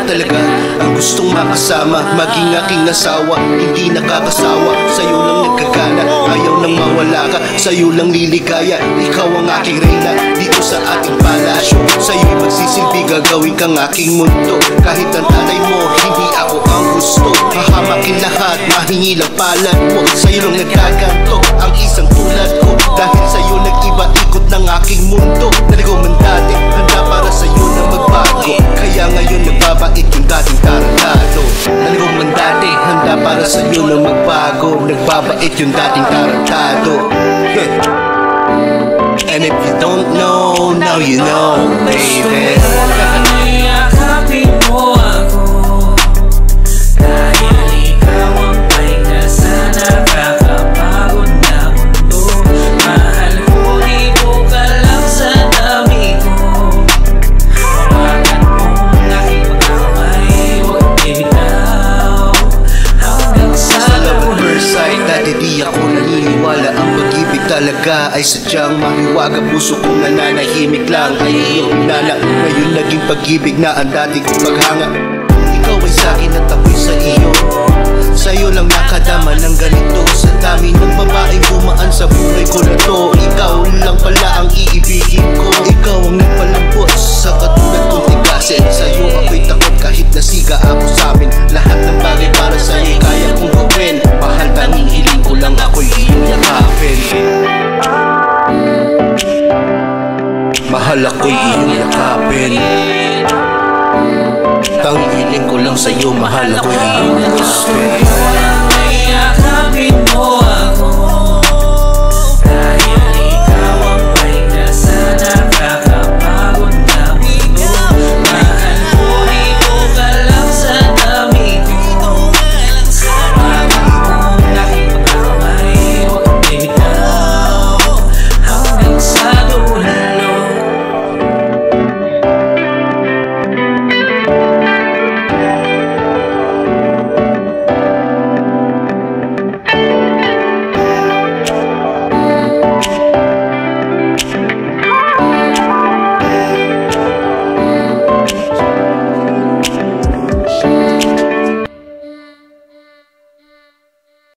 talaga ang gustong makasama, maging aking asawa. Hindi nakakasawa, sa'yo lang nagkagana. Ayaw nang mawala ka, sa'yo lang liligaya. Ikaw ang aking reyna dito sa ating palasyo. Sa'yo'y magsisilbi, gagawin kang aking mundo. Kahit ang tatay mo, hindi ako ang gusto. Hahamakin lahat, mahingi lang palad mo. Sa'yo lang nagkaganto ang isang tulad ko. Dahil sa'yo nag-iba ikot ng aking mundo. Naligaw man dati, handa para sa'yo na magbago. Kaya ngayon nagbabait yung dating tarantado. Naligaw man dati, handa para sa'yo na magbago. Nagbabait yung dating tarantado. And if you don't know, now you know, baby. Yakapin mo ako dahil ikaw ang pahinga sa nakakapagod na mundo. Mahal ko, di mo ka lang sa dami ko. Hawakan mong aking mga kamay, huwag bitaw hanggang sa love at first sight, dati di ako naniniwala ang pag-ibig talaga ay sadyang mahiwaga. Puso kong nananahimik lang ay iyong pinala. Ngayon naging pag-ibig na ang dati kong paghanga. Ikaw ay sa'kin at ako'y sa iyo. Sa'yo lang nakadama ng ganito. Sa dami ng babaeng dumaan sa buhay ko na to, ikaw lang pala ang iibigin ko. Ikaw ang nagpalambot sa katulad kong tigasin. Sa'yo ako'y takot kahit nasiga ako sa'min. Lahat ng bagay para sa'yo kaya kong gawin. Mahal, tanging hiling ko lang ako'y iyong yakapin. Mahal, ako'y iyong yakapin. Tanging hiling ko lang sa'yo, mahal, ako'y iyong yakapin.